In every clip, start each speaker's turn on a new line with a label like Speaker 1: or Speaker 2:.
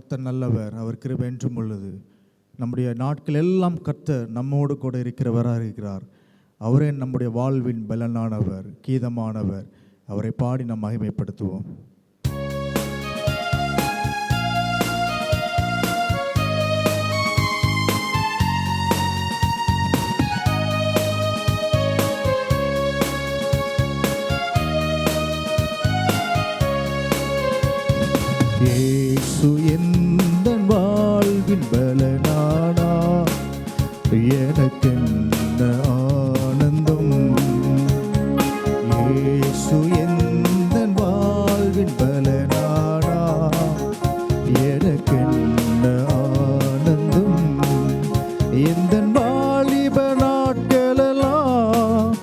Speaker 1: கர்த்தர் நல்லவர், அவர் கிருபை என்றும் உள்ளது. நம்முடைய நாட்கள் எல்லாம் கர்த்தர் நம்மோடு கூட இருக்கிறவராக இருக்கிறார். அவரே நம்முடைய வாழ்வின் பலனானவர், கீதமானவர். அவரை பாடி நாம் மகிமைப்படுத்துவோம். இயேசு எந்தன் வாழ்வின் பலனானா, எனக்கென்ன ஆனந்தம். இயேசு எந்தன் வாழ்வின் பலனானா, எனக்கென்ன ஆனந்தம். எந்தன் வாலிப நாட்களெல்லாம்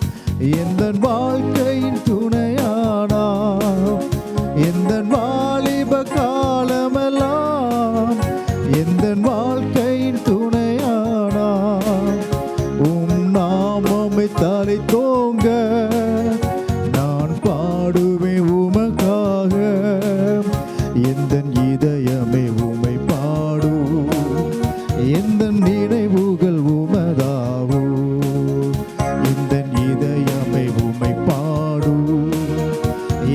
Speaker 1: எந்தன் வாழ்க்கையின் துணையானா, எந்தன் வாலிப காலமெல்லாம் எந்தன் வாழ்க்கையின் துணையானா, நாமமை தலை தோங்க நான் பாடுவேன் உமக்காக. எந்தன் இதயமே உமை பாடு, எந்தன் நினைவுகள் உமதாவோ. எந்தன் இதயமே உமை பாடு,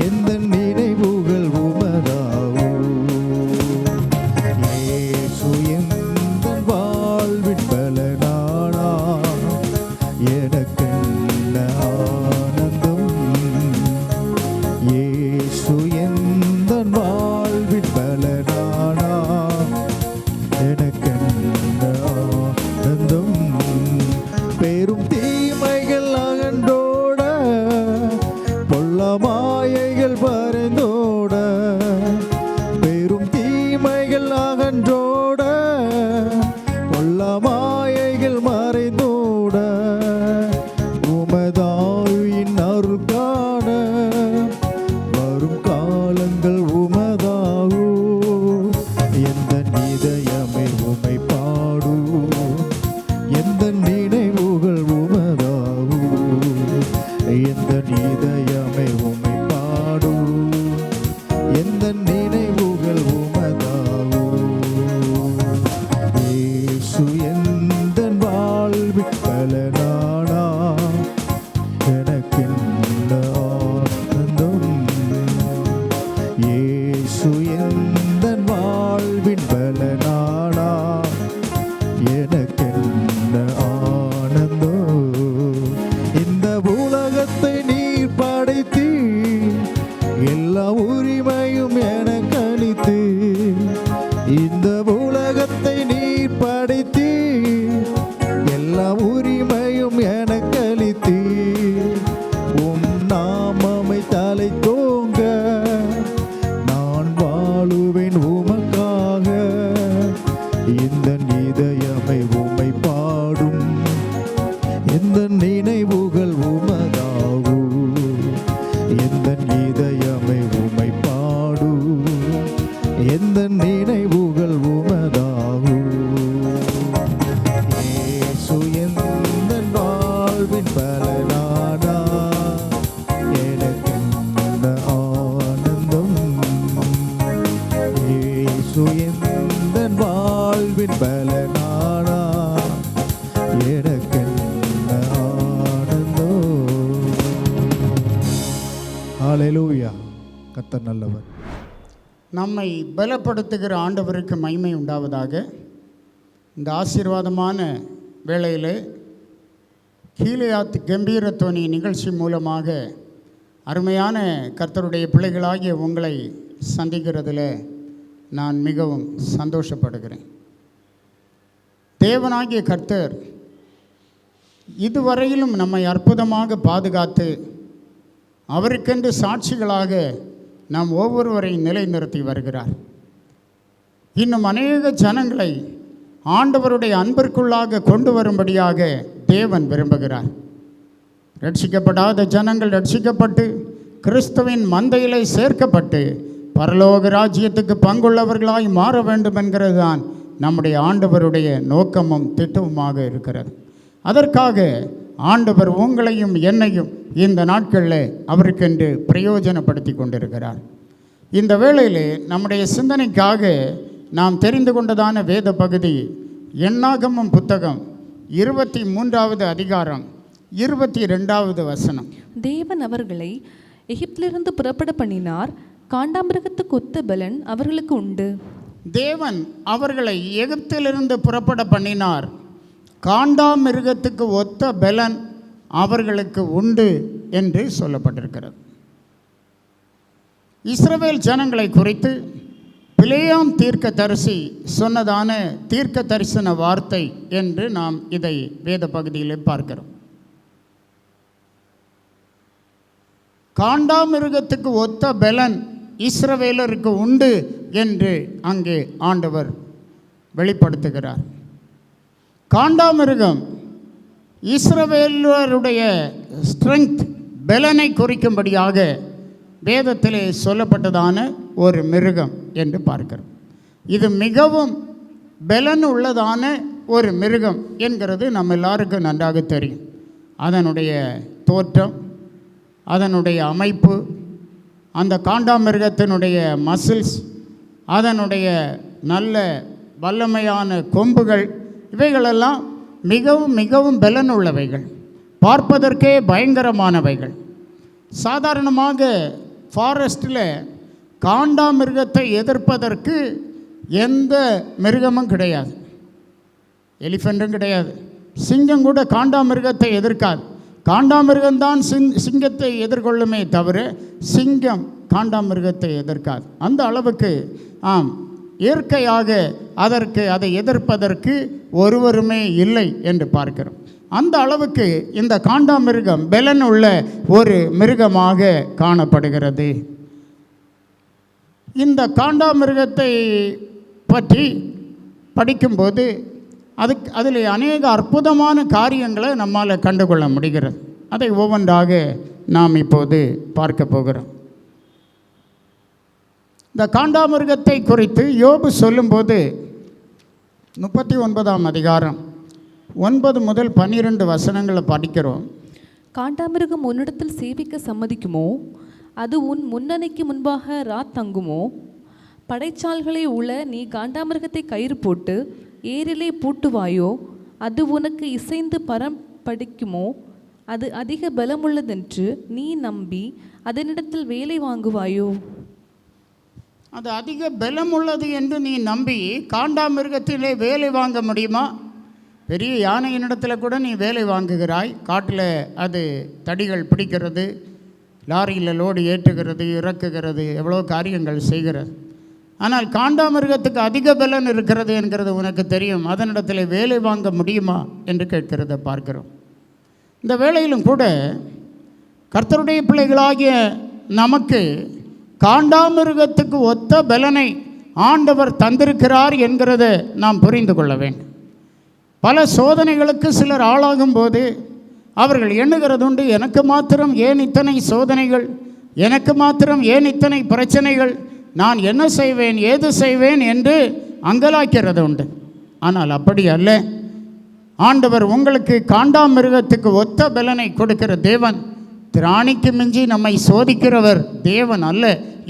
Speaker 1: எந்தன் நினைவுகள் உமதாவோ. இயேசு எந்தன் வாழ்வின் பலனானா, எனக்கென்ன ஆனந்தம். இயேசு எந்தன் வாழ்வின் பலனானா, எனக்கென்ன ஆனந்தம். பெரும் தீமைகள் அகன்றோட, பொல்ல மாயைகள் பறந்தோட, பெரும் தீமைகள் அகன்றோட, பொல்ல மாயைகள் மறைந்தோட, உமதாயின் அருள் காண வரும் காலங்கள் உமதாவோ. எந்தன் இதயமே உமை பாடு, எந்தன் நினைவுகள் உமதாவோ. எந்தன் இதயமே உமை பாடு, எந்தன் நினைவுகள் உமதாவோ. இயேசு எந்தன் வாழ்வின் பலனானா, எனக்கென்ன ஆனந்தம். இயேசு எந்தன் வாழ்வின் பலனானா, எனக்கென்ன ஆனந்தம். இந்த உலகத்தை நீர் படைத்து எல்லா உரிமையும் எனக்கு அளித்து, இந்த உலகத்தை நீர் படைத்து எல்லா உரிமையும் எனக்கு அளித்து, நாமமை தலை தோங்க நான் வாழுவேன் உமக்காக. இந்த இதயமை உமை பாடும், எந்த நினைவுகள் உமதாவோ. எந்த இதயமை உமை பாடு, எந்த நினைவுகள் உமதாவோ. இயேசு எந்தன் வாழ்வின் பலனானா, எனக்கென்ன ஆனந்தம். இயேசு எந்தன் வாழ்வின் பலனானா, எனக்கென்ன ஆனந்தம். ஹல்லேலூயா. கர்த்தர் நல்லவர்.
Speaker 2: நம்மை பலப்படுத்துகிற ஆண்டவருக்கு மகிமை உண்டாவதாக. இந்த ஆசீர்வாதமான வேளையிலே கீலேயாத் கம்பீரத்தோனி நிகழ்ச்சி மூலமாக அருமையான கர்த்தருடைய பிள்ளைகளாகிய உங்களை சந்திக்கிறதில் நான் மிகவும் சந்தோஷப்படுகிறேன். தேவனாகிய கர்த்தர் இதுவரையிலும் நம்மை அற்புதமாக பாதுகாத்து அவருக்கென்று சாட்சிகளாக நாம் ஒவ்வொருவரையும் நிலைநிறுத்தி வருகிறார். இன்னும் அநேக ஜனங்களை ஆண்டவருடைய அன்பிற்குள்ளாக கொண்டு வரும்படியாக தேவன் விரும்புகிறார். ரட்சிக்கப்படாத ஜனங்கள் ரட்சிக்கப்பட்டு கிறிஸ்துவின் மந்தையிலே சேர்க்கப்பட்டு பரலோக ராஜ்யத்துக்கு பங்குள்ளவர்களாய் மாற வேண்டும் என்கிறது தான் நம்முடைய ஆண்டவருடைய நோக்கமும் திட்டமுமாக இருக்கிறது. அதற்காக ஆண்டவர் உங்களையும் என்னையும் இந்த நாட்களில் அவருக்கென்று பிரயோஜனப்படுத்தி கொண்டிருக்கிறார். இந்த வேளையிலே நம்முடைய சிந்தனைக்காக நாம் தெரிந்து கொண்டதான வேத பகுதி எண்ணாகமம் புத்தகம் 23வது அதிகாரம் 22வது வசனம்.
Speaker 3: தேவன் அவர்களை எகிப்திலிருந்து புறப்பட பண்ணினார், காண்டாமிருகத்துக்கு ஒத்த பலன் அவர்களுக்கு உண்டு.
Speaker 2: தேவன் அவர்களை எகிப்திலிருந்து புறப்பட பண்ணினார், காண்டாமிருகத்துக்கு ஒத்த பலன் அவர்களுக்கு உண்டு என்று சொல்லப்பட்டிருக்கிறது. இஸ்ரவேல் ஜனங்களை குறித்து பிலேயாம் தீர்க்கதரிசி சொன்னதான தீர்க்க தரிசன வார்த்தை என்று நாம் இதை வேத பகுதியிலே பார்க்கிறோம். காண்டாமிருகத்துக்கு ஒத்த பலன் இஸ்ரவேலருக்கு உண்டு என்று அங்கே ஆண்டவர் வெளிப்படுத்துகிறார். காண்டாமிருகம் இஸ்ரவேலருடைய ஸ்ட்ரெங்க், பலனை குறிக்கும்படியாக வேதத்திலே சொல்லப்பட்டதான ஒரு மிருகம் என்று பார்க்கிறோம். இது மிகவும் பலன் உள்ளதான ஒரு மிருகம் என்கிறது நம்ம எல்லாருக்கும் நன்றாக தெரியும். அதனுடைய தோற்றம், அதனுடைய அமைப்பு, அந்த காண்டாமிருகத்தினுடைய மசில்ஸ், அதனுடைய நல்ல வல்லமையான கொம்புகள், இவைகளெல்லாம் மிகவும் மிகவும் பலன் உள்ளவைகள், பார்ப்பதற்கே பயங்கரமானவைகள். சாதாரணமாக ஃபாரஸ்ட்டில் காண்டாமிருகத்தை எதிர்ப்பதற்கு எந்த மிருகமும் கிடையாது. எலிஃபெண்ட்டும் கிடையாது, சிங்கம் கூட காண்டாமிருகத்தை எதிர்க்காது. காண்டாமிருகம்தான் சிங்கத்தை எதிர்கொள்ளுமே தவிர சிங்கம் காண்டாமிருகத்தை எதிர்க்காது. அந்த அளவுக்கு இயற்கையாக அதை எதிர்ப்பதற்கு ஒருவருமே இல்லை என்று பார்க்கிறோம். அந்த அளவுக்கு இந்த காண்டாமிருகம் பலன் உள்ள ஒரு மிருகமாக காணப்படுகிறது. இந்த காண்டாமிருகத்தை பற்றி படிக்கும்போது அதில் அநேக அற்புதமான காரியங்களை நம்மால் கண்டுகொள்ள முடிகிறது. அதை ஒவ்வொன்றாக நாம் இப்போது பார்க்க போகிறோம். இந்த காண்டாமிருகத்தை குறித்து யோபு சொல்லும்போது 39ஆம் அதிகாரம் 9 முதல் 12 வசனங்களை படிக்கிறோம்.
Speaker 3: காண்டாமிருகம் உன்னிடத்தில் சேவிக்க சம்மதிக்குமோ? அது உன் முன்னணிக்கு முன்பாக தங்குமோ? படைச்சால்களை உள்ள நீ காண்டாமிருகத்தை கயிறு போட்டு ஏரிலே பூட்டுவாயோ? அது உனக்கு இசைந்து பரம் படிக்குமோ? அது அதிக பலமுள்ளதென்று நீ நம்பி அதனிடத்தில் வேலை வாங்குவாயோ?
Speaker 2: அது அதிக பலம் உள்ளது என்று நீ நம்பி காண்டாமிருகத்திலே வேலை வாங்க முடியுமா? பெரிய யானையினிடத்தில் கூட நீ வேலை வாங்குகிறாய். காட்டில் அது தடிகள் பிடிக்கிறது, லாரியில் லோடு ஏற்றுகிறது, இறக்குகிறது, எவ்வளோ காரியங்கள் செய்கிறது. ஆனால் காண்டாமிருகத்துக்கு அதிக பலன் இருக்கிறது என்கிறது உனக்கு தெரியும். அதனிடத்தில் வேலை வாங்க முடியுமா என்று கேட்கிறத பார்க்கிறோம். இந்த வேளையிலும் கூட கர்த்தருடைய பிள்ளைகளாகிய நமக்கு காண்டாமிருகத்துக்கு ஒத்த பலனை ஆண்டவர் தந்திருக்கிறார் என்கிறத நாம் புரிந்து கொள்ள வேண்டும். பல சோதனைகளுக்கு சிலர் ஆளாகும் போது அவர்கள் எண்ணுகிறதுண்டு, எனக்கு மாத்திரம் ஏன் இத்தனை சோதனைகள், எனக்கு மாத்திரம் ஏன் இத்தனை பிரச்சனைகள், நான் என்ன செய்வேன் ஏது செய்வேன் என்று அங்கலாக்கிறது உண்டு. ஆனால் அப்படி அல்ல. ஆண்டவர் உங்களுக்கு காண்டாமிருகத்துக்கு ஒத்த பலனை கொடுக்கிற தேவன், திராணிக்கு மிஞ்சி நம்மை சோதிக்கிறவர் தேவன் அல்ல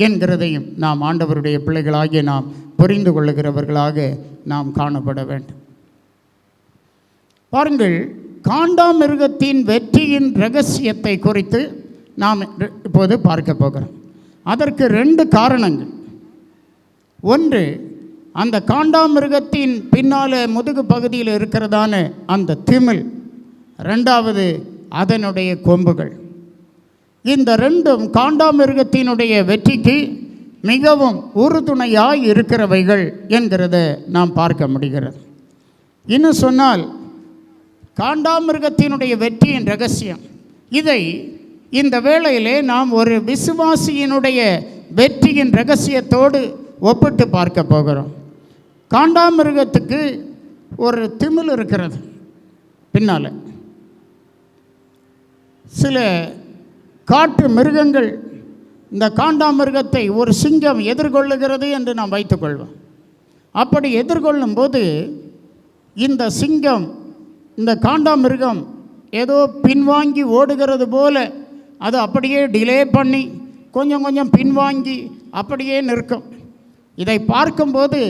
Speaker 2: என்கிறதையும் நாம் ஆண்டவருடைய பிள்ளைகளாகிய நாம் புரிந்து கொள்ளுகிறவர்களாக நாம் காணப்பட வேண்டும். பாருங்கள், காண்டாமிருகத்தின் வெற்றியின் இரகசியத்தை குறித்து நாம் இப்போது பார்க்க போகிறோம். அதற்கு 2 காரணங்கள். ஒன்று, அந்த காண்டாமிருகத்தின் பின்னால் முதுகு பகுதியில் இருக்கிறதான அந்த திமில். 2வது, அதனுடைய கொம்புகள். இந்த 2ம் காண்டாமிருகத்தினுடைய வெற்றிக்கு மிகவும் உறுதுணையாய் இருக்கிறவைகள் என்கிறத நாம் பார்க்க முடிகிறது. இன்னும் சொன்னால், காண்டாமிருகத்தினுடைய வெற்றியின் இரகசியம், இதை இந்த வேளையிலே நாம் ஒரு விசுவாசியினுடைய வெற்றியின் இரகசியத்தோடு ஒப்பிட்டு பார்க்க போகிறோம். காண்டாமிருகத்துக்கு ஒரு திமில் இருக்கிறது பின்னால். சில காட்டு மிருகங்கள் இந்த காண்டாமிருகத்தை ஒரு சிங்கம் எதிர்கொள்ளுகிறது என்று நாம் வைத்துக்கொள்வோம். அப்படி எதிர்கொள்ளும் போது இந்த சிங்கம், இந்த காண்டாமிருகம் ஏதோ பின்வாங்கி ஓடுகிறது போல அது அப்படியே டிலே பண்ணி கொஞ்சம் கொஞ்சம் பின்வாங்கி அப்படியே நிற்கும். இதை பார்க்கும்போது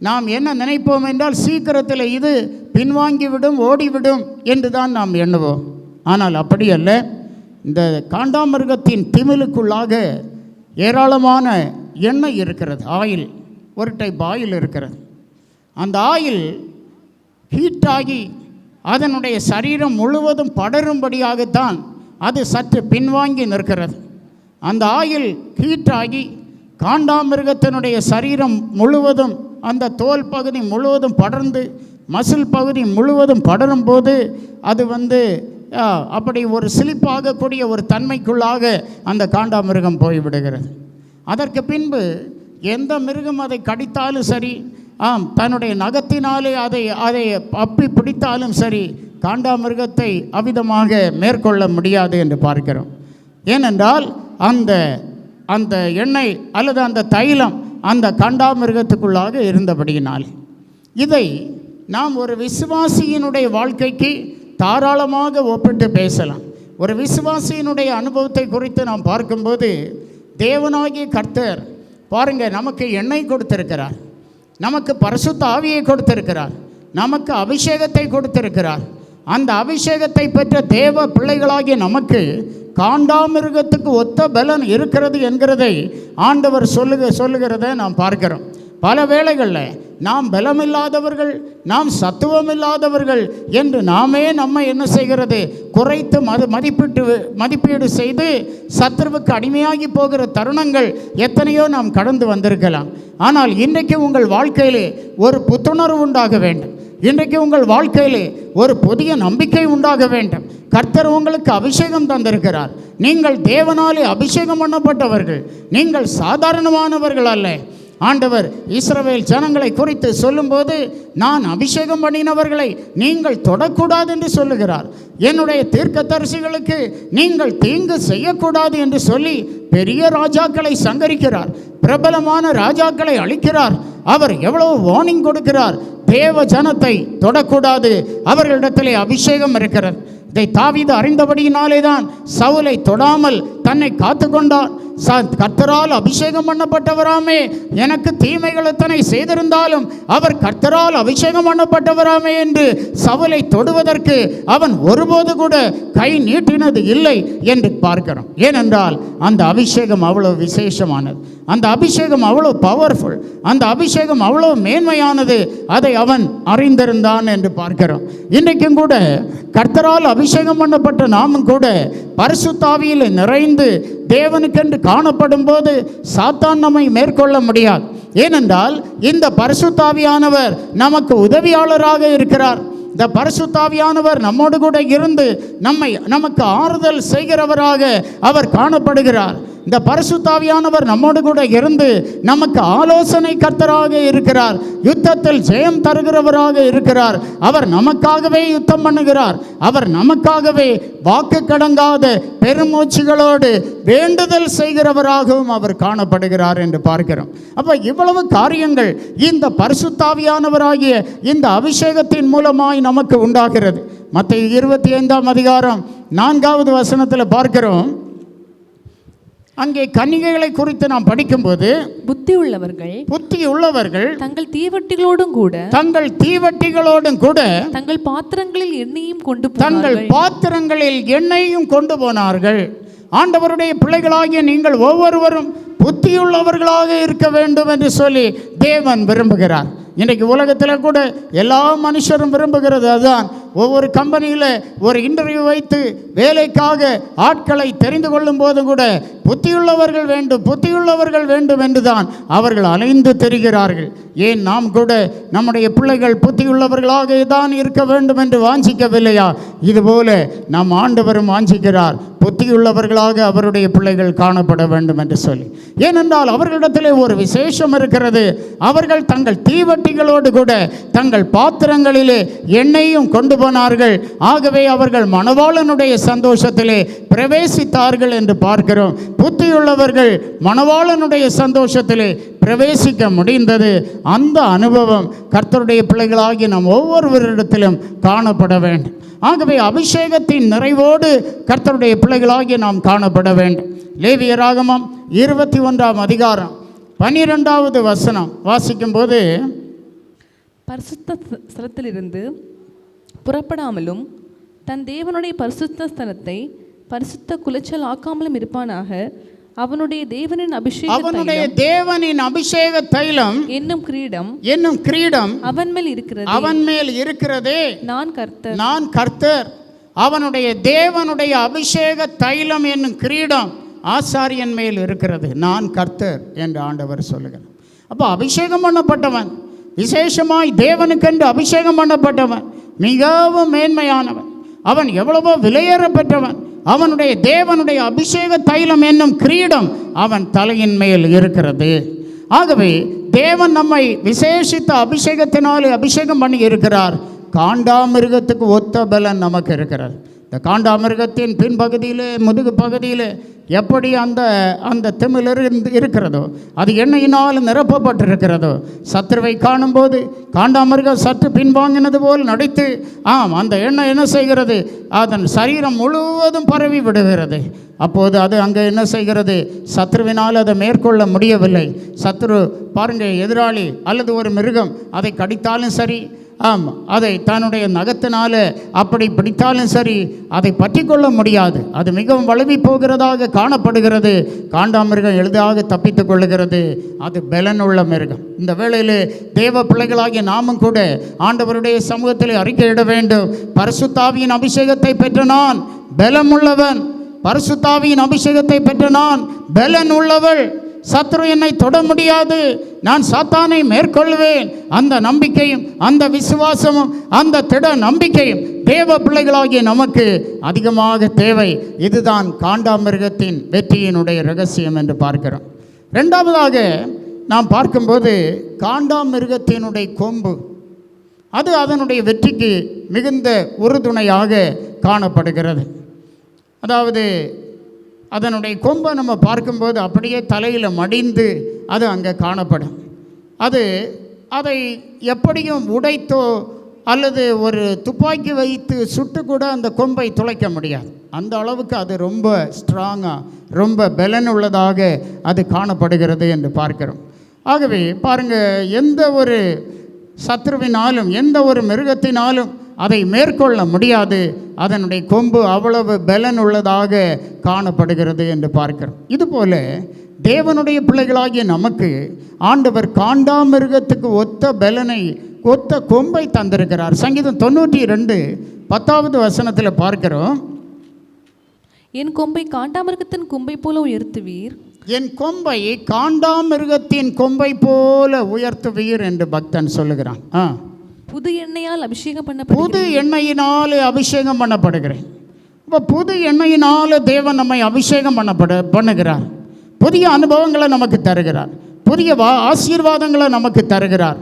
Speaker 2: நாம் என்ன நினைப்போம் என்றால் சீக்கிரத்தில் இது பின்வாங்கிவிடும், ஓடிவிடும் என்று தான் நாம் எண்ணுவோம். ஆனால் அப்படி அல்ல. இந்த காண்டாமிருகத்தின் திமிலுக்குள்ளாக ஏராளமான எண்ணெய் இருக்கிறது, ஆயில், ஒரு டைப் ஆயில் இருக்கிறது. அந்த ஆயில் ஹீட்டாகி அதனுடைய சரீரம் முழுவதும் படரும்படியாகத்தான் அது சற்று பின்வாங்கி நிற்கிறது. அந்த ஆயில் ஹீட்டாகி காண்டாமிருகத்தினுடைய சரீரம் முழுவதும், அந்த தோல் பகுதி முழுவதும் படர்ந்து மசில் பகுதி முழுவதும் படரும் போது அது அப்படி ஒரு சிலிப்பாகக்கூடிய ஒரு தன்மைக்குள்ளாக அந்த காண்டாமிருகம் போய்விடுகிறது. அதற்கு பின்பு எந்த மிருகம் அதை கடித்தாலும் சரி, தன்னுடைய நகத்தினாலே அதை அப்பி பிடித்தாலும் சரி, காண்டாமிருகத்தை அவ்விதமாக மேற்கொள்ள முடியாது என்று பார்க்கிறோம். ஏனென்றால் அந்த எண்ணெய் அல்லது அந்த தைலம் அந்த காண்டாமிருகத்துக்குள்ளாக இருந்தபடியினால். இதை நாம் ஒரு விசுவாசியினுடைய வாழ்க்கைக்கு தாராளமாக ஒப்பிட்டு பேசலாம். ஒரு விசுவாசியினுடைய அனுபவத்தை குறித்து நாம் பார்க்கும்போது, தேவனாகிய கர்த்தர் பாருங்கள், நமக்கு எண்ணெய் கொடுத்திருக்கிறார், நமக்கு பரிசுத்த ஆவியை கொடுத்திருக்கிறார், நமக்கு அபிஷேகத்தை கொடுத்திருக்கிறார். அந்த அபிஷேகத்தை பெற்ற தேவ பிள்ளைகளாகிய நமக்கு காண்டாமிருகத்துக்கு ஒத்த பலன் இருக்கிறது என்கிறதை ஆண்டவர் சொல்லுகிறதை நாம் பார்க்கிறோம். பல வேளைகளில் நாம் பலமில்லாதவர்கள், நாம் சத்துவமில்லாதவர்கள் என்று நாமே நம்மை என்ன செய்கிறது, குறைத்து மதிப்பீடு செய்து சத்துருவுக்கு அடிமையாகி போகிற தருணங்கள் எத்தனையோ நாம் கடந்து வந்திருக்கலாம். ஆனால் இன்றைக்கு உங்கள் வாழ்க்கையிலே ஒரு புத்துணர்வு உண்டாக வேண்டும். இன்றைக்கு உங்கள் வாழ்க்கையிலே ஒரு புதிய நம்பிக்கை உண்டாக வேண்டும். கர்த்தர் உங்களுக்கு அபிஷேகம் தந்திருக்கிறார். நீங்கள் தேவனாலே அபிஷேகம் பண்ணப்பட்டவர்கள், நீங்கள் சாதாரணமானவர்கள் அல்ல. ஆண்டவர் இஸ்ரவேல் ஜனங்களை குறித்து சொல்லும்போது, நான் அபிஷேகம் பண்ணினவர்களை நீங்கள் தொடக்கூடாது என்று சொல்லுகிறார். என்னுடைய தீர்க்கதரிசிகளுக்கு நீங்கள் தீங்கு செய்யக்கூடாது என்று சொல்லி பெரிய ராஜாக்களை சங்கரிக்கிறார், பிரபலமான ராஜாக்களை அழிக்கிறார். அவர் எவ்வளவு வார்னிங் கொடுக்கிறார். தேவ ஜனத்தை தொடக்கூடாது, அவர்களிடத்திலே அபிஷேகம் இருக்கிறது. இதை தாவீது அறிந்தபடியினாலே தான் சவுலை தொடாமல் தன்னை காத்து கொண்டான். கர்த்தரால் அபிஷேகம் பண்ணப்பட்டவராமே, எனக்கு தீமைகள் எத்தனை செய்திருந்தாலும் அவர் கர்த்தரால் அபிஷேகம் பண்ணப்பட்டவராமே என்று சவுலை தொடுவதற்கு அவன் ஒருபோது கூட கை நீட்டினது இல்லை என்று பார்க்கிறோம். ஏனென்றால் அந்த அபிஷேகம் அவ்வளவு விசேஷமானது, அந்த அபிஷேகம் அவ்வளவு பவர்ஃபுல், அந்த அபிஷேகம் அவ்வளவு மேன்மையானது. அதை அவன் அறிந்திருந்தான் என்று பார்க்கிறோம். இன்றைக்கும் கூட கர்த்தரால் அபிஷேகம் பண்ணப்பட்ட நாமும் கூட பரிசுத்த ஆவியில் நிறைந்து தேவனுக்கென்று காணப்படும் போது சாத்தான் நம்மை மேற்கொள்ள முடியாது. ஏனென்றால் இந்த பரிசுத்த ஆவியானவர் நமக்கு உதவியாளராக இருக்கிறார். இந்த பரிசுத்த ஆவியானவர் நம்மோடு கூட இருந்து நமக்கு ஆறுதல் செய்கிறவராக அவர் காணப்படுகிறார். இந்த பரிசுத்த ஆவியானவர் நம்மோடு கூட இருந்து நமக்கு ஆலோசனை கர்த்தராக இருக்கிறார். யுத்தத்தில் ஜெயம் தருகிறவராக இருக்கிறார். அவர் நமக்காகவே யுத்தம் பண்ணுகிறார். அவர் நமக்காகவே வாக்கு கடங்காத பெருமூச்சுகளோடு வேண்டுதல் செய்கிறவராகவும் அவர் காணப்படுகிறார் என்று பார்க்கிறோம். அப்போ இவ்வளவு காரியங்கள் இந்த பரிசுத்த ஆவியானவராகிய இந்த அபிஷேகத்தின் மூலமாய் நமக்கு உண்டாகிறது. மத்தேயு 25ஆம் அதிகாரம் 4வது வசனத்தில் பார்க்கிறோம். அங்கே கன்னிகைகளை குறித்து நாம் படிக்கும்போது, புத்தி உள்ளவர்கள்
Speaker 3: தங்கள் தீவட்டிகளோடும் கூட தங்கள் பாத்திரங்களில் எண்ணெயும் கொண்டு
Speaker 2: போனார்கள். ஆண்டவருடைய பிள்ளைகளாகிய நீங்கள் ஒவ்வொருவரும் புத்தியுள்ளவர்களாக இருக்க வேண்டும் என்று சொல்லி தேவன் விரும்புகிறார். இன்றைக்கு உலகத்தில் கூட எல்லா மனுஷரும் விரும்புகிறது அதுதான். ஒவ்வொரு கம்பெனியில் ஒரு இன்டர்வியூ வைத்து வேலைக்காக ஆட்களை தெரிந்து கொள்ளும் போது கூட புத்தியுள்ளவர்கள் வேண்டும் என்று தான் அவர்கள் அலைந்து தெரிகிறார்கள். ஏன் நாம் கூட நம்முடைய பிள்ளைகள் புத்தியுள்ளவர்களாக தான் இருக்க வேண்டும் என்று வாஞ்சிக்கவில்லையா? இதுபோல நம் ஆண்டவரும் வாஞ்சிக்கிறார், புத்தியுள்ளவர்களாக அவருடைய பிள்ளைகள் காணப்பட வேண்டும் என்று சொல்லி. ஏனென்றால் அவர்களிடத்திலே ஒரு விசேஷம் இருக்கிறது. அவர்கள் தங்கள் தீவட்டிகளோடு கூட தங்கள் பாத்திரங்களிலே எண்ணெயும் கொண்டு போனார்கள். ஆகவே அவர்கள் மணவாளனுடைய சந்தோஷத்திலே பிரவேசித்தார்கள் என்று பார்க்கிறோம். புத்தியுள்ளவர்கள் மணவாளனுடைய சந்தோஷத்திலே பிரவேசிக்க முடிந்தது. அந்த அனுபவம் கர்த்தருடைய பிள்ளைகளாகி நாம் ஒவ்வொருவரிடத்திலும் காணப்பட வேண்டும். ஆகவே அபிஷேகத்தின் நிறைவோடு கர்த்தருடைய பிள்ளைகளாகி நாம் காணப்பட வேண்டும். லேவியராகமம் 21ஆம் அதிகாரம் 12வது வசனம் வாசிக்கும்போது,
Speaker 3: பரிசுத்த ஸ்தலத்திலிருந்து புறப்படாமலும் தன் தேவனுடைய பரிசுத்த ஸ்தலத்தை பரிசுத்த குலைச்சல் ஆக்காமலும் இருப்பானாக. அவனுடைய தேவனின் அபிஷேக தைலம் என்னும் கிரீடம் அவன் மேல் இருக்கிறதே நான் கர்த்தர். அவனுடைய தேவனுடைய அபிஷேக தைலம் என்னும் கிரீடம் ஆசாரியன் மேல் இருக்கிறது, நான் கர்த்தர் என்று ஆண்டவர் சொல்லுகிறார். அப்போ அபிஷேகம் பண்ணப்பட்டவன், விசேஷமாய் தேவனுக்கென்று அபிஷேகம் பண்ணப்பட்டவன், மிகவும் மேன்மையானவன், அவன் எவ்வளவோ விலையேற பெற்றவன். அவனுடைய தேவனுடைய அபிஷேக தைலம் என்னும் கிரீடம் அவன் தலையின் மேல் இருக்கிறது. ஆகவே தேவன் நம்மை விசேஷித்த அபிஷேகத்தினாலே அபிஷேகம் பண்ணி இருக்கிறார். காண்டாமிருகத்துக்கு ஒத்த பலன் நமக்கு இருக்கிறது. இந்த காண்டாமிருகத்தின் பின்பகுதியிலே முதுகு பகுதியில் எப்படி அந்த திமிழர் இருக்கிறதோ, அது எண்ணெயினால் நிரப்பப்பட்டிருக்கிறதோ, சத்துருவை காணும்போது காண்டாமிருகம் சற்று பின்வாங்கினது போல் நடித்து அந்த எண்ணெய் என்ன செய்கிறது, அதன் சரீரம் முழுவதும் பரவி விடுகிறது. அப்போது அது அங்கே என்ன செய்கிறது, சத்ருவினால் அதை மேற்கொள்ள முடியவில்லை. சத்ரு பாருங்கள், எதிராளி அல்லது ஒரு மிருகம் அதை கடித்தாலும் சரி, அதை தன்னுடைய நகத்தினால அப்படி பிடித்தாலும் சரி, அதை பற்றி கொள்ள முடியாது. அது மிகவும் வலுவி போகிறதாக காணப்படுகிறது. காண்டாமிருகம் எளிதாக தப்பித்து கொள்ளுகிறது. அது பலனுள்ள மிருகம். இந்த வேளையில் தேவ பிள்ளைகளாகிய நாமும் கூட ஆண்டவருடைய சமூகத்தில் அறிக்கையிட வேண்டும். பரிசுத்தாவியின் அபிஷேகத்தை பெற்ற நான் பலமுள்ளவன், பரிசுத்தாவியின் அபிஷேகத்தை பெற்ற நான் பலன் உள்ளவள், சத்ரு என்னை தொட முடியாது, நான் சாத்தானை மேற்கொள்வேன். அந்த நம்பிக்கையும் அந்த விசுவாசமும் அந்த திட நம்பிக்கையும் தேவ பிள்ளைகளாகிய நமக்கு அதிகமாக தேவை. இதுதான் காண்டாமிருகத்தின் வெற்றியினுடைய ரகசியம் என்று பார்க்கிறோம். ரெண்டாவதாக நாம் பார்க்கும்போது காண்டாமிருகத்தினுடைய கொம்பு, அது அதனுடைய வெற்றிக்கு மிகுந்த உறுதுணையாக காணப்படுகிறது. அதாவது அதனுடைய கொம்பை நம்ம பார்க்கும்போது அப்படியே தலையில் மடிந்து அது அங்கே காணப்படும். அதை எப்படியும் உடைத்தோ அல்லது ஒரு துப்பாக்கி வைத்து சுட்டு கூட அந்த கொம்பை துளைக்க முடியாது. அந்த அளவுக்கு அது ரொம்ப ஸ்ட்ராங்காக, ரொம்ப பலன் உள்ளதாக அது காணப்படுகிறது என்று பார்க்கிறோம். ஆகவே பாருங்கள், எந்த ஒரு சத்ருவினாலும் எந்த ஒரு மிருகத்தினாலும் அதை மேற்கொள்ள முடியாது. அதனுடைய கொம்பு அவ்வளவு பலன் உள்ளதாக காணப்படுகிறது என்று பார்க்கிறோம். இதுபோல தேவனுடைய பிள்ளைகளாகிய நமக்கு ஆண்டவர் காண்டாமிருகத்துக்கு ஒத்த பலனை, ஒத்த கொம்பை தந்திருக்கிறார். சங்கீதம் 92:10 பார்க்கிறோம், என் கொம்பை காண்டாமிருகத்தின் கொம்பை போல உயர்த்துவீர்,
Speaker 2: என் கொம்பை காண்டாமிருகத்தின் கொம்பை போல உயர்த்துவீர் என்று பக்தன் சொல்லுகிறான்.
Speaker 3: புது எண்ணெயால் அபிஷேகம்
Speaker 2: புது எண்ணெயினால் அபிஷேகம் பண்ணப்படுகிறேன். இப்போ புது எண்ணெயினால் தேவன் நம்மை அபிஷேகம் பண்ணுகிறார். புதிய அனுபவங்களை நமக்கு தருகிறார். புதிய ஆசீர்வாதங்களை நமக்கு தருகிறார்.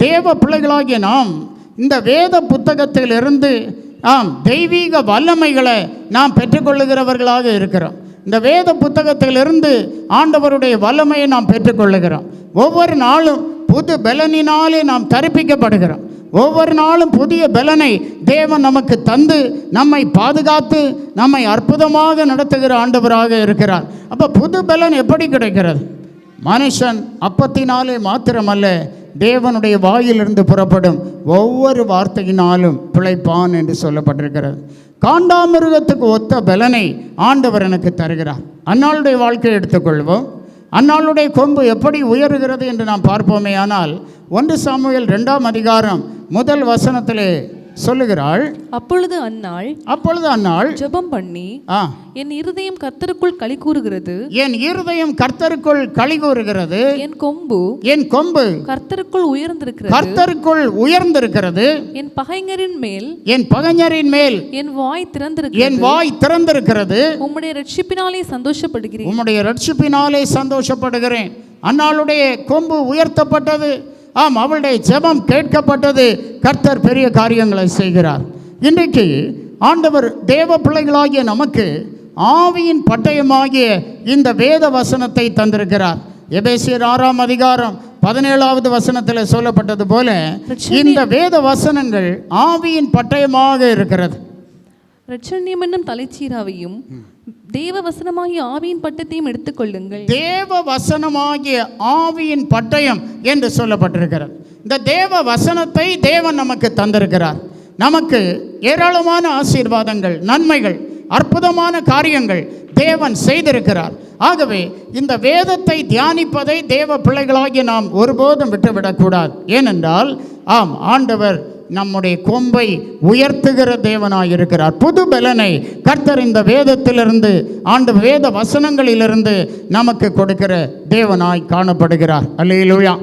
Speaker 2: தேவ பிள்ளைகளாகிய நாம் இந்த வேத புத்தகத்திலிருந்து தெய்வீக வல்லமைகளை நாம் பெற்றுக்கொள்ளுகிறவர்களாக இருக்கிறோம். இந்த வேத புத்தகத்திலிருந்து ஆண்டவருடைய வல்லமையை நாம் பெற்றுக்கொள்ளுகிறோம். ஒவ்வொரு நாளும் புது பலனினாலே நாம் தரிப்பிக்கப்படுகிறோம். ஒவ்வொரு நாளும் புதிய பலனை தேவன் நமக்கு தந்து நம்மை பாதுகாத்து நம்மை அற்புதமாக நடத்துகிற ஆண்டவராக இருக்கிறார். அப்போ புது பலன் எப்படி கிடைக்கிறது? மனுஷன் அப்பத்தினாலே மாத்திரமல்ல, தேவனுடைய வாயிலிருந்து புறப்படும் ஒவ்வொரு வார்த்தையினாலும் பிழைப்பான் என்று சொல்லப்பட்டிருக்கிறது. காண்டாமிருகத்துக்கு ஒத்த பலனை ஆண்டவர் எனக்கு தருகிறார். அன்னாளுடைய வாழ்க்கையை எடுத்துக்கொள்வோம். அன்னாளுடைய கொம்பு எப்படி உயருகிறது என்று நாம் பார்ப்போமே. ஆனால் 1 சாமுவேல் 2:1 சொல்லுகிறாள், அப்பொழுது அன்னாள்
Speaker 3: ஜெபம் பண்ணி, என் இருதயம் கர்த்தருக்குள் களி கூறுகிறது,
Speaker 2: என் இருதயம் கர்த்தருக்குள் களி கூறுகிறது,
Speaker 3: என் கொம்பு கர்த்தருக்குள் உயர்ந்திருக்கிறது, என் பகைஞரின் மேல் என் வாய் திறந்திருக்கிறது, உம்முடைய ரட்சிப்பினாலே சந்தோஷப்படுகிறேன். அன்னாளுடைய கொம்பு உயர்த்தப்பட்டது. அவளுடைய ஜெபம் கேட்கப்பட்டது. கர்த்தர் பெரிய காரியங்களை செய்கிறார். இன்றைக்கு ஆண்டவர் தேவ பிள்ளைகளாகிய நமக்கு ஆவியின் பட்டயமாகிய இந்த வேத வசனத்தை தந்திருக்கிறார். எபேசியர் 6:17 சொல்லப்பட்டது போல இந்த வேத வசனங்கள் ஆவியின் பட்டயமாக இருக்கிறது. இரட்சணியம் என்னும் தலைச்சீராவையும் தேவ வசனமாகிய ஆவியின் பட்டயத்தையும் எடுத்துக்கொள்ளுங்கள்.
Speaker 2: தேவ வசனமாகிய ஆவியின் பட்டயம் என்று சொல்லப்பட்டிருக்கிறது. இந்த தேவ வசனத்தை தேவன் நமக்கு தந்திருக்கிறார். நமக்கு ஏராளமான ஆசீர்வாதங்கள், நன்மைகள், அற்புதமான காரியங்கள் தேவன் செய்திருக்கிறார். ஆகவே இந்த வேதத்தை தியானிப்பதை தேவ பிள்ளைகளாகி நாம் ஒருபோதும் விட்டுவிடக்கூடாது. ஏனென்றால் ஆண்டவர் நம்முடைய கொம்பை உயர்த்துகிற தேவனாயிருக்கிறார். புது பலனை கர்த்தர் இந்த வேதத்திலிருந்து, வேத வசனங்களிலிருந்து நமக்கு கொடுக்கிற தேவனாய் காணப்படுகிறார். அல்லேலூயா.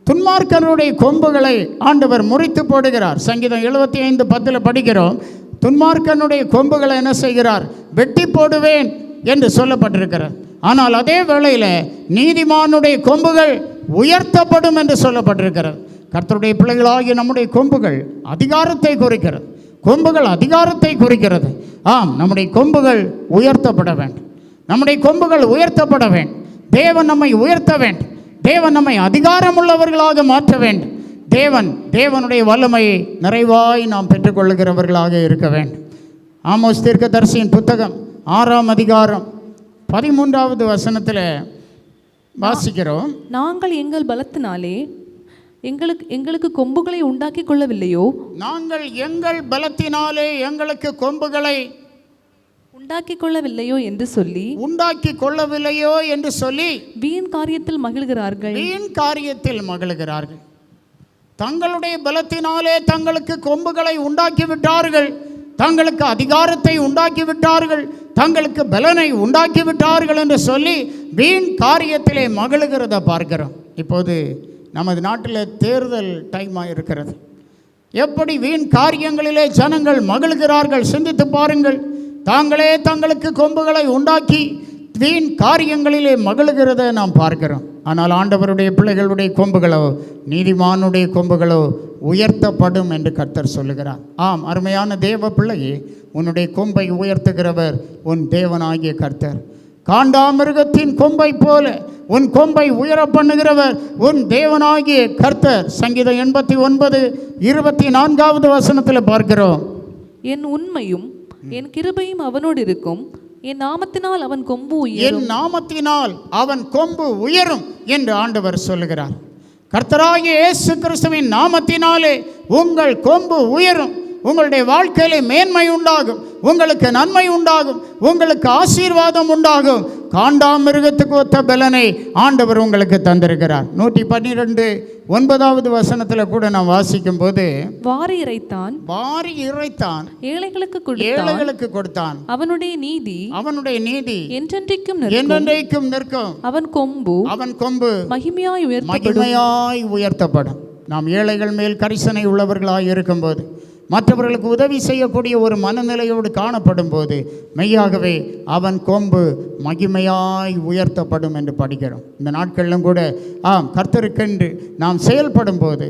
Speaker 2: துன்மார்க்கருடைய கொம்புகளை ஆண்டவர் முறித்து போடுகிறார். சங்கீதம் 75:10 படிக்கிறோம். துன்மார்க்கனுடைய கொம்புகளை என்ன செய்கிறார்? வெட்டி போடுவேன் என்று சொல்லப்பட்டிருக்கிறார். ஆனால் அதே வேளையில் நீதிமானுடைய கொம்புகள் உயர்த்தப்படும் என்று சொல்லப்பட்டிருக்கிறது. கர்த்தருடைய பிள்ளைகளாகிய நம்முடைய கொம்புகள் அதிகாரத்தை குறிக்கிறது. கொம்புகள் அதிகாரத்தை குறிக்கிறது. நம்முடைய கொம்புகள் உயர்த்தப்பட வேண்டும். நம்முடைய கொம்புகள் உயர்த்தப்பட வேண்டும். தேவன் நம்மை உயர்த்த வேண்டும். தேவன் நம்மை அதிகாரமுள்ளவர்களாக மாற்ற வேண்டும். தேவனுடைய வல்லமையை நிறைவாய் நாம் பெற்றுக்கொள்ளுகிறவர்களாக இருக்க வேண்டும். ஆமோஸ் தீர்க்கதரிசியின் புத்தகம் 6ஆம் அதிகாரம் 13வது வசனத்தில் வாசிக்கிறோம்.
Speaker 3: நாங்கள் எங்கள் பலத்தினாலே எங்களுக்கு கொம்புகளை உண்டாக்கி கொள்ளவில்லையோ,
Speaker 2: நாங்கள் எங்கள் பலத்தினாலே எங்களுக்கு கொம்புகளை
Speaker 3: உண்டாக்கி கொள்ளவில்லையோ என்று சொல்லி வீண் காரியத்தில் மகிழ்கிறார்கள்.
Speaker 2: தங்களுடைய பலத்தினாலே தங்களுக்கு கொம்புகளை உண்டாக்கி விட்டார்கள், தங்களுக்கு அதிகாரத்தை உண்டாக்கி விட்டார்கள், தங்களுக்கு பலனை உண்டாக்கி விட்டார்கள் என்று சொல்லி வீண் காரியத்திலே மகிழ்கிறத பார்க்கிறோம். இப்போது நமது நாட்டில் தேர்தல் டைமாக இருக்கிறது. எப்படி வீண் காரியங்களிலே ஜனங்கள் மகிழ்கிறார்கள் சிந்தித்து பாருங்கள். தாங்களே தங்களுக்கு கொம்புகளை உண்டாக்கி வீண் காரியங்களிலே மகிழ்கிறத நாம் பார்க்கிறோம். ஆனால் ஆண்டவருடைய பிள்ளைகளுடைய கொம்புகளோ, நீதிமானுடைய கொம்புகளோ உயர்த்தப்படும் என்று கர்த்தர் சொல்லுகிறார். அருமையான தேவ பிள்ளையே, உன்னுடைய கொம்பை உயர்த்துகிறவர் உன் தேவனாகிய கர்த்தர். காண்டாமிருகத்தின் கொம்பை போல உன் கொம்பை உயர பண்ணுகிறவர் உன் தேவனாகிய கர்த்தர். சங்கீதம் 89:24வது வசனத்தில் பார்க்கிறோம்.
Speaker 3: என் உண்மையும் என் கிருபையும் அவனோடு இருக்கும், என் நாமத்தினால் அவன் கொம்பு உயரும்,
Speaker 2: என் நாமத்தினால் அவன் கொம்பு உயரும் என்று ஆண்டவர் சொல்லுகிறார். கர்த்தராகிய இயேசு கிறிஸ்துவின் நாமத்தினாலே உங்கள் கொம்பு உயரும். உங்களுடைய வாழ்க்கையிலே மேன்மை உண்டாகும், உங்களுக்கு நன்மை உண்டாகும், உங்களுக்கு ஆசீர்வாதம் உண்டாகும். காண்டாமிருகத்துக்கு ஒத்த பலனை ஆண்டவர் உங்களுக்கு தந்திருக்கிறார். 112:9வது வசனத்தில் கூட நாம் வாசிக்கும் போது,
Speaker 3: வாரி இறைத்தான்
Speaker 2: ஏழைகளுக்கு கொடுத்தான், அவனுடைய நீதி என்றென்றைக்கும் நிற்கும், அவன் கொம்பு மகிமையாய் உயர்த்தப்படும். நாம் ஏழைகள் மேல் கரிசனை உள்ளவர்களாய் இருக்கும்போது, மற்றவர்களுக்கு உதவி செய்யக்கூடிய ஒரு மனநிலையோடு காணப்படும் போது, மெய்யாகவே அவன் கொம்பு மகிமையாய் உயர்த்தப்படும் என்று படிக்கிறோம். இந்த நாட்களிலும் கூட கர்த்தருக்கென்று நாம் செயல்படும் போது,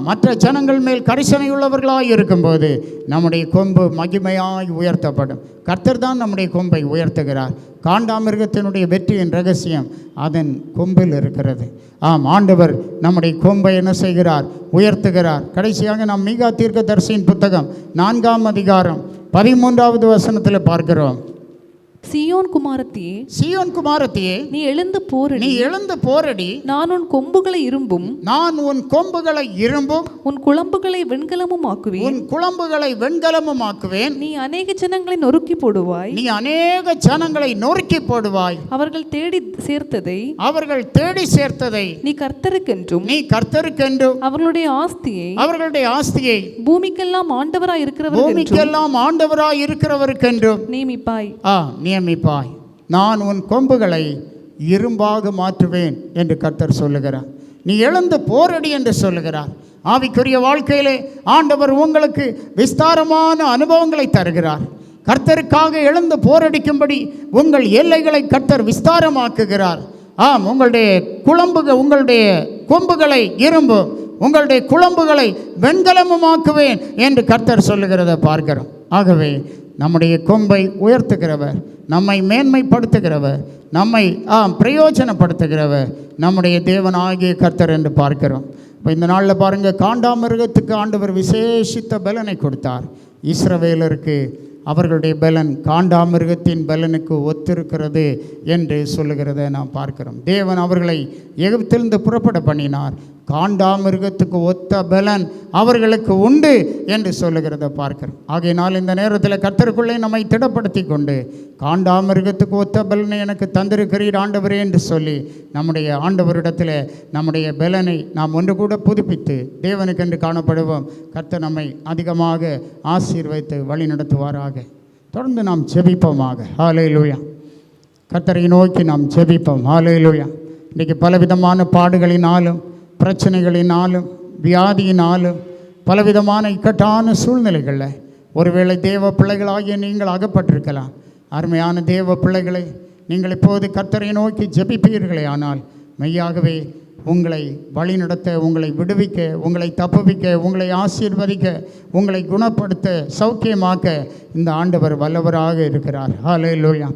Speaker 2: மற்ற ஜனங்கள் மேல் கரிசனை உள்ளவர்களாய் இருக்கும்போது நம்முடைய கொம்பு மகிமையாய் உயர்த்தப்படும். கர்த்தர் தான் நம்முடைய கொம்பை உயர்த்துகிறார். காண்டாமிருகத்தினுடைய வெற்றியின் ரகசியம் அதன் கொம்பில் இருக்கிறது. ஆண்டவர் நம்முடைய கொம்பை என்ன செய்கிறார்? உயர்த்துகிறார். கடைசியாக நாம் மீகா தீர்க்கதரிசியின் புத்தகம் 4ஆம் அதிகாரம் 13வது வசனத்தில் பார்க்கிறோம்.
Speaker 3: சீயோன் குமாரத்தியே, நீ எழுந்து போரடி, நான் உன் கொம்புகளை இரும்பும், உன் குளம்புகளை வெண்கலமும் ஆக்குவேன். நீ அநேக ஜனங்களை நொறுக்கி போடுவாய். அவர்கள் தேடி சேர்த்ததை நீ கர்த்தருக்கென்றும் அவர்களுடைய ஆஸ்தியை பூமிக்கெல்லாம் ஆண்டவராய் இருக்கிறவருக்கென்றும் நியமிப்பாய்.
Speaker 2: நான் உன் கொம்புகளை இரும்பாக மாற்றுவேன் என்று கர்த்தர் சொல்லுகிறார். நீ எழுந்து போரடி என்று சொல்லுகிறார். ஆவிக்குரிய வாழ்க்கையிலே ஆண்டவர் உங்களுக்கு விஸ்தாரமான அனுபவங்களை தருகிறார். கர்த்தருக்காக எழுந்து போரடிக்கும்படி உங்கள் எல்லைகளை கர்த்தர் விஸ்தாரமாக்குகிறார். உங்களுடைய கொம்புகளை இரும்பும், உங்களுடைய குளம்புகளை வெண்கலமுமாக்குவேன் என்று கர்த்தர் சொல்லுகிறத பார்க்கிறோம். ஆகவே நம்முடைய கொம்பை உயர்த்துகிறவர், நம்மை மேன்மைப்படுத்துகிறவர், நம்மை பிரயோஜனப்படுத்துகிறவர் நம்முடைய தேவனாகிய கர்த்தர் என்று பார்க்கிறோம். இப்போ இந்த நாளில் பாருங்கள், காண்டாமிருகத்துக்கு ஆண்டவர் விசேஷித்த பலனை கொடுத்தார். இஸ்ரவேலருக்கு அவர்களுடைய பலன் காண்டாமிருகத்தின் பலனுக்கு ஒத்திருக்கிறது என்று சொல்லுகிறத நாம் பார்க்கிறோம். தேவன் அவர்களை எகிப்திலிருந்து புறப்பட பண்ணினார். காண்டாமிருகத்துக்கு ஒத்த பலன் அவர்களுக்கு உண்டு என்று சொல்லுகிறத பார்க்கிறோம். ஆகையினால் இந்த நேரத்தில் கர்த்தருக்குள்ளே நம்மை திடப்படுத்தி கொண்டு காண்டாமிருகத்துக்கு ஒத்த பலனை எனக்கு தந்திருக்கிறீர் ஆண்டவரே என்று சொல்லி நம்முடைய ஆண்டவரிடத்தில் நம்முடைய பலனை நாம் ஒன்று கூட புதுப்பித்து தேவனுக்கென்று காணப்படுவோம். கர்த்தர் நம்மை அதிகமாக ஆசீர்வதித்து வழி நடத்துவாராக. தொடர்ந்து நாம் ஜெபிப்போமாக. ஹல்லேலூயா. கர்த்தரை நோக்கி நாம் ஜெபிப்போம். ஹல்லேலூயா. இன்றைக்கி பலவிதமான பாடுகளினாலும் பிரச்சனைகளினாலும் வியாதியினாலும் பலவிதமான இக்கட்டான சூழ்நிலைகளில் ஒருவேளை தேவ பிள்ளைகளாகிய நீங்கள் அகப்பட்டிருக்கலாம். அருமையான தேவ பிள்ளைகளை, நீங்கள் இப்போது கர்த்தரை நோக்கி ஜெபிப்பீர்களே ஆனால் மெய்யாகவே உங்களை வழிநடத்த, உங்களை விடுவிக்க, உங்களை தப்புவிக்க, உங்களை ஆசீர்வதிக்க, உங்களை குணப்படுத்த, சௌக்கியமாக்க இந்த ஆண்டவர் வல்லவராக இருக்கிறார். ஹல்லேலூயா,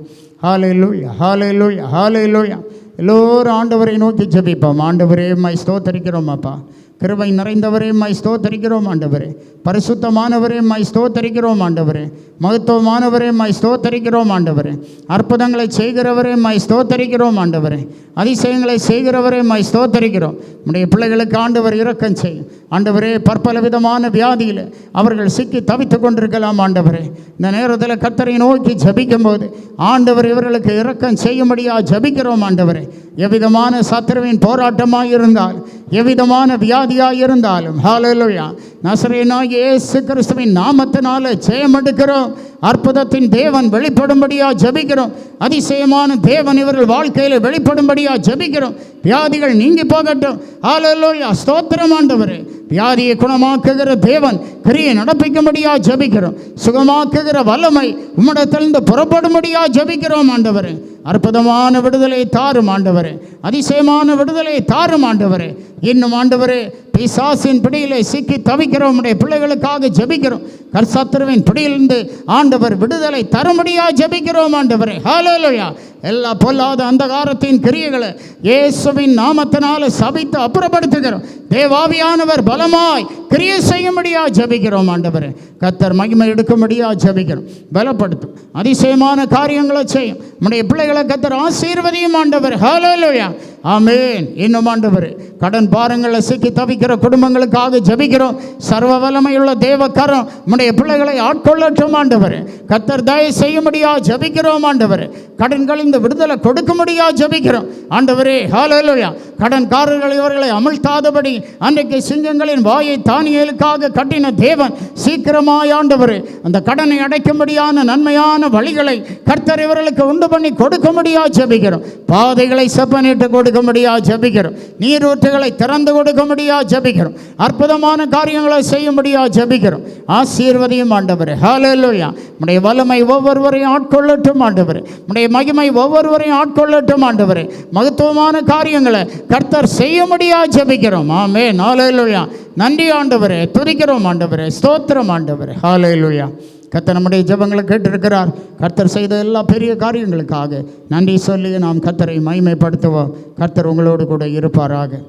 Speaker 2: ஹல்லேலூயா, ஹல்லேலூயா, ஹல்லேலூயா. எல்லோரும் ஆண்டவரை நோக்கி ஜெபிப்போம். ஆண்டவரே மை ஸ்தோத்தரிக்கிறோம் அப்பா. கிருபை நிறைந்தவரே மை ஸ்தோத்தரிக்கிறோம் ஆண்டவரே. பரிசுத்தமானவரே மை ஸ்தோத்தரிக்கிறோம் ஆண்டவரே. மகத்துவமானவரே மை ஸ்தோத்தரிக்கிறோம் ஆண்டவரே. அற்புதங்களை செய்கிறவரே மை ஸ்தோத்தரிக்கிறோம் ஆண்டவரே. அதிசயங்களை செய்கிறவரே மை ஸ்தோத்தரிக்கிறோம். நம்முடைய பிள்ளைகளுக்கு ஆண்டவர் இரக்கம் செய்யும் ஆண்டவரே. பற்பல விதமான வியாதியில் அவர்கள் சிக்கி தவித்து கொண்டிருக்கலாம் ஆண்டவரே. இந்த நேரத்தில் கர்த்தரை நோக்கி ஜபிக்கும் போது ஆண்டவர் இவர்களுக்கு இரக்கம் செய்யும்படியாக ஜபிக்கிறோம் ஆண்டவரே. எவ்விதமான சத்துருவின் போராட்டமாக இருந்தால், எவ்விதமான வியாதியாக இருந்தாலும், ஹல்லேலூயா, நசரேயனாகிய இயேசு கிறிஸ்துவின் நாமத்தினால ஜெயம் எடுக்கிறோம். அற்புதத்தின் தேவன் வெளிப்படும்படியாக ஜபிக்கிறோம். அதிசயமான தேவன் இவர்கள் வாழ்க்கையில் வெளிப்படும்படியாக ஜபிக்கிறோம். வியாதிகள் நீங்கி போகட்டும். ஹல்லேலூயா, ஸ்தோத்திரம் ஆண்டவரே. வியாதியை குணமாக்குகிற தேவன் கிரியை நடப்பிக்கும்படியாக ஜபிக்கிறோம். சுகமாக்குகிற வல்லமை உம்மிடத்திலிருந்து புறப்படும்படியாக ஜபிக்கிறோம் ஆண்டவரே. அற்புதமான விடுதலை தாரும் ஆண்டவரே. அதிசயமான விடுதலை தாரும் ஆண்டவரே. இன்னும் ஆண்டவரே, பிசாசின் பிடியிலே சிக்கி தவிக்கிறோம் உம்முடைய பிள்ளைகளுக்காக ஜபிக்கிறோம். கர்சத்துருவின் பிடியிலிருந்து ஆண்டவர் விடுதலை தரும்படியாக ஜபிக்கிறோம் ஆண்டவரே. ஹல்லேலூயா. எல்லா பொல்லாத அந்தகாரத்தின் கிரியைகளை இயேசுவின் நாமத்தினால சபித்து அப்புறப்படுத்துகிறோம். தேவாவியானவர் பலமாய் கிரியை செய்யும்படியாக ஜபிக்கிறோம் ஆண்டவரே. கர்த்தர் மகிமை எடுக்கும்படியாக ஜபிக்கிறோம். பலப்படுத்தும், அதிசயமான காரியங்களை செய்யும் நம்முடைய பிள்ளைகளை கர்த்தர் ஆசீர்வதியும் ஆண்டவர். ஹல்லேலூயா, ஆமென். இன்னும் ஆண்டவரே, கடன் பாரங்களை சிக்கி தவிக்கிற குடும்பங்களுக்காக ஜபிக்கிறோம். சர்வ வல்லமையுள்ள தேவ கரம் நம்முடைய பிள்ளைகளை ஆட்கொள்ளட்டும் ஆண்டவரே. கர்த்தர் தயவு செய்யும்படியாக ஜபிக்கிறோம் ஆண்டவரே. கடன்கள் இந்த விடுதலை கொடுக்கும்படியாக ஜபிக்கிறோம் ஆண்டவரே. ஹல்லேலூயா. கடன்காரர்கள் இவர்களை அமிழ்த்தாதபடி அன்றைக்கு சிங்கங்களின் வாயை தானியேலுக்காக கட்டின தேவன் சீக்கிரமாய் ஆண்டவரே அந்த கடனை அடைக்கும்படியான நன்மையான வழிகளை கர்த்தர் இவர்களுக்கு உண்டு பண்ணி கொடுக்கும்படியாக ஜபிக்கிறோம். பாதைகளை செப்பனிட்டு கொடுக்கும்படியாக ஜபிக்கிறோம். நீரூற்றுகளை திறந்து கொடுக்கும்படியாக ஜபிக்கிறோம். அற்புதமான காரியங்களை செய்யும்படியாக ஜபிக்கிறோம். ஆசீர்வதியும் ஆண்டவரே. ஹல்லேலூயா. நம்முடைய வல்லமை ஒவ்வொருவரையும் ஆட்கொள்ளட்டும் ஆண்டவரே. நம்முடைய மகிமை ஒவ்வொருவரையும் ஆட்கொள்ளட்டும் ஆண்டவரே. மகத்துவமான காரியங்களை கர்த்தர் செய்யும்படியாக ஜபிக்கிறோம். ஆமென். ஹல்லேலூயா. நன்றி ஆண்டவரே. துதிக்கிறோம் ஆண்டவரே. ஸ்தோத்திரம் ஆண்டவரே. ஹல்லேலூயா. கர்த்தர் நம்முடைய ஜெபங்களை கேட்டிருக்கிறார். கர்த்தர் செய்த எல்லா பெரிய காரியங்களுக்காக நன்றி சொல்லி நாம் கர்த்தரை மகிமைப்படுத்துவோம். கர்த்தர் உங்களோடு கூட இருப்பாராக.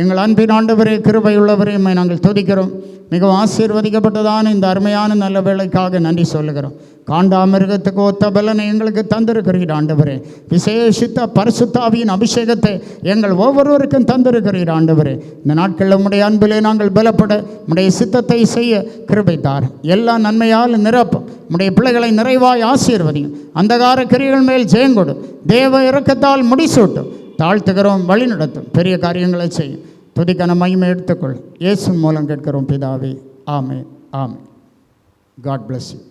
Speaker 2: எங்கள் அன்பின் ஆண்டவரே, கிருபையுள்ளவரே, நாங்கள் துதிக்கிறோம். மிகவும் ஆசீர்வதிக்கப்பட்டதான இந்த அருமையான நல்ல வேலைக்காக நன்றி சொல்லுகிறோம். காண்டாமிருகத்துக்கு ஒத்த பலனை எங்களுக்கு தந்திருக்கிறீர் ஆண்டவரே. விசேஷித்த பரிசுத்தாவியின் அபிஷேகத்தை எங்கள் ஒவ்வொருவருக்கும் தந்திருக்கிறீர் ஆண்டவரே. இந்த நாட்களில் உம்முடைய அன்பிலே நாங்கள் பலப்பட உம்முடைய சித்தத்தை செய்ய கிருபை தார். எல்லா நன்மையால் நிரப்பும். உம்முடைய பிள்ளைகளை நிறைவாய் ஆசீர்வதியும். அந்தகார கிரியைகள் மேல் ஜெயங்கொடும். தேவ இரக்கத்தால் முடிசூட்டும். தாழ்த்துகிறோம், வழி நடத்தும். பெரிய காரியங்களை செய்யும். துதிக்கான மகிமை எடுத்துக்கொள். இயேசு மூலம் கேட்கிறோம் பிதாவே. ஆமென், ஆமென். God bless you.